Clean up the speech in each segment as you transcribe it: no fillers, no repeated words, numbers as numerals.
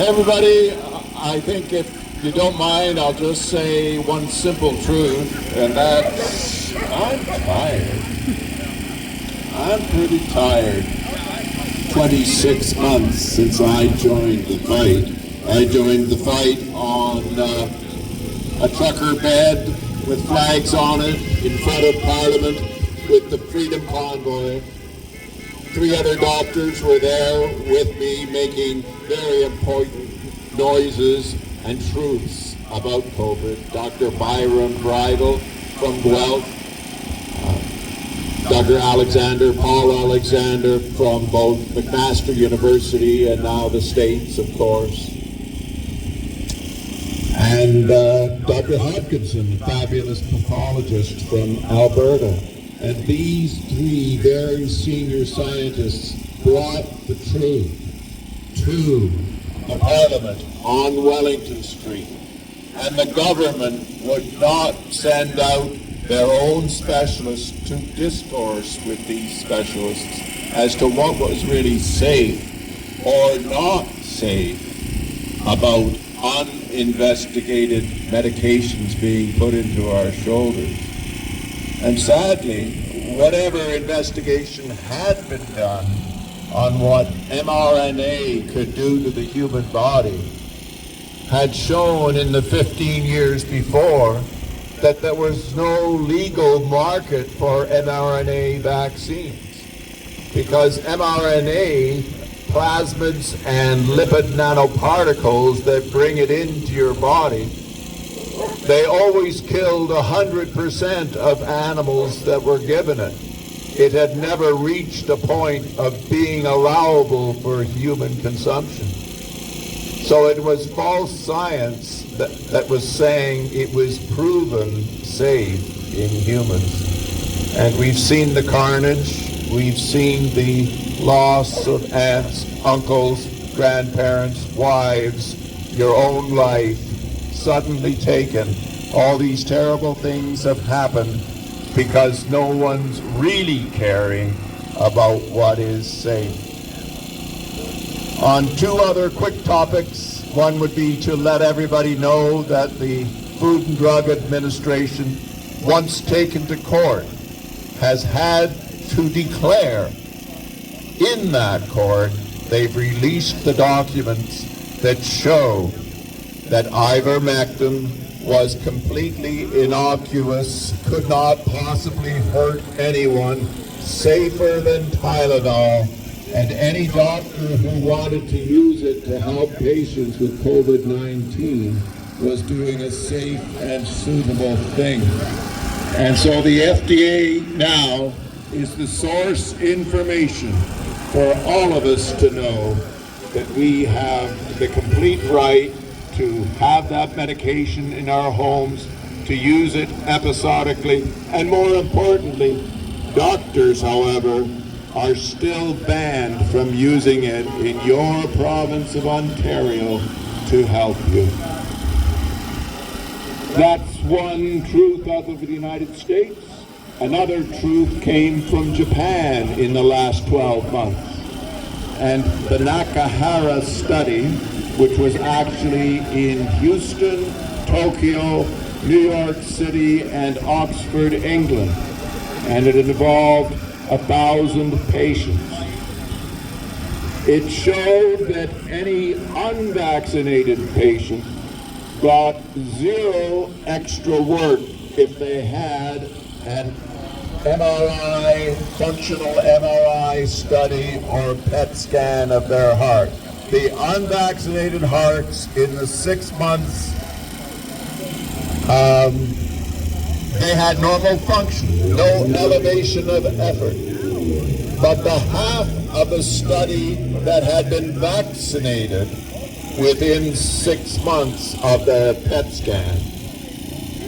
Everybody, I think if you don't mind, I'll just say one simple truth, and that's I'm tired. I'm pretty tired. 26 months since I joined the fight. I joined the fight on a trucker bed with flags on it in front of Parliament with the Freedom Convoy. 3 other doctors were there with me making very important noises and truths about COVID. Dr. Byron Bridle from Guelph, Dr. Paul Alexander from both McMaster University and now the States, of course. And Dr. Hodgkinson, a fabulous pathologist from Alberta. And these 3 very senior scientists brought the truth to the Parliament on Wellington Street. And the government would not send out their own specialists to discourse with these specialists as to what was really safe or not safe about uninvestigated medications being put into our shoulders. And sadly, whatever investigation had been done on what mRNA could do to the human body had shown in the 15 years before that there was no legal market for mRNA vaccines, because mRNA plasmids and lipid nanoparticles that bring it into your body, they always killed 100% of animals that were given it. It had never reached a point of being allowable for human consumption. So it was false science that was saying it was proven safe in humans. And we've seen the carnage, we've seen the loss of aunts, uncles, grandparents, wives, your own life suddenly taken. All these terrible things have happened because no one's really caring about what is safe. On 2 other quick topics, one would be to let everybody know that the Food and Drug Administration, once taken to court, has had to declare in that court they've released the documents that show that ivermectin was completely innocuous, could not possibly hurt anyone, safer than Tylenol, and any doctor who wanted to use it to help patients with COVID-19 was doing a safe and suitable thing. And so the FDA now is the source information for all of us to know that we have the complete right to have that medication in our homes, to use it episodically, and more importantly, doctors, however, are still banned from using it in your province of Ontario to help you. That's one truth out of the United States. Another truth came from Japan in the last 12 months. And the Nakahara study, which was actually in Houston, Tokyo, New York City, and Oxford, England. And it involved 1,000 patients. It showed that any unvaccinated patient got 0 extra work if they had an MRI, functional MRI study or PET scan of their heart. The unvaccinated hearts in the 6 months, they had normal function, no elevation of effort. But the half of the study that had been vaccinated within 6 months of the PET scan,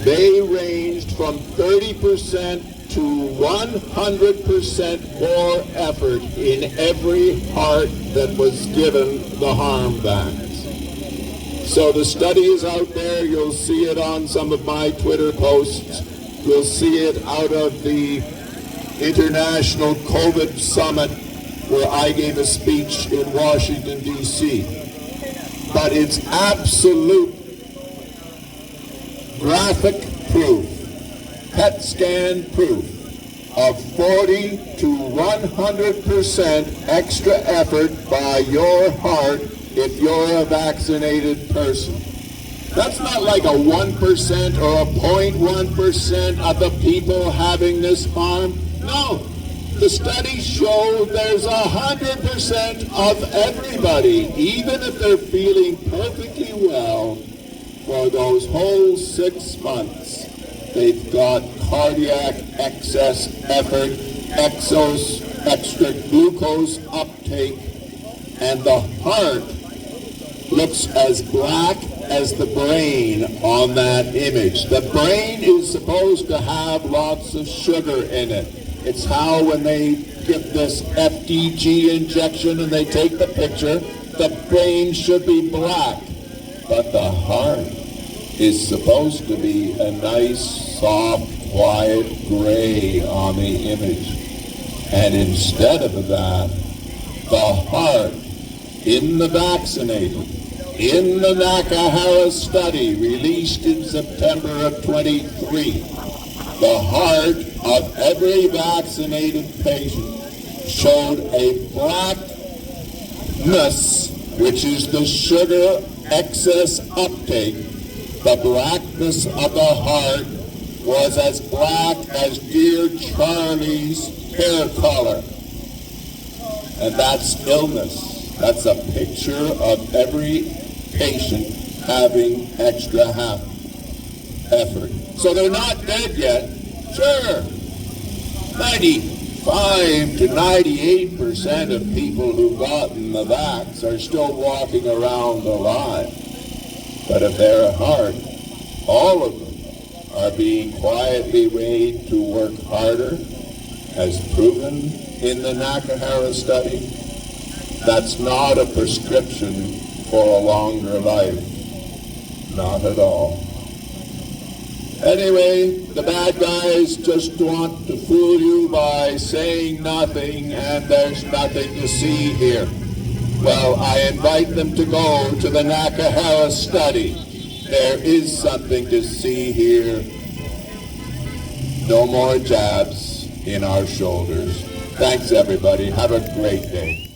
they ranged from 30% to 100% more effort in every heart that was given the harm vax. So the study is out there. You'll see it on some of my Twitter posts. You'll see it out of the International COVID Summit where I gave a speech in Washington, D.C. but it's absolute graphic proof, PET scan proof of 40 to 100% extra effort by your heart if you're a vaccinated person. That's not like a 1% or a 0.1% of the people having this harm. No, the studies show there's 100% of everybody, even if they're feeling perfectly well for those whole 6 months. They've got cardiac excess effort, extra glucose uptake, and the heart looks as black as the brain on that image. The brain is supposed to have lots of sugar in it. It's how when they give this FDG injection and they take the picture, the brain should be black. But the heart is supposed to be a nice, soft, quiet gray on the image. And instead of that, the heart in the vaccinated, in the Nakahara study released in September of 23, the heart of every vaccinated patient showed a blackness, which is the sugar excess uptake. The blackness of the heart was as black as dear Charlie's hair color. And that's illness. That's a picture of every patient having extra effort. So they're not dead yet. Sure, 95 to 98% of people who've gotten the vax are still walking around alive. But if they're a heart, all of them are being quietly made to work harder, as proven in the Nakahara study. That's not a prescription for a longer life. Not at all. Anyway, the bad guys just want to fool you by saying nothing, and there's nothing to see here. Well, I invite them to go to the Nakahara study. There is something to see here. No more jabs in our shoulders. Thanks, everybody. Have a great day.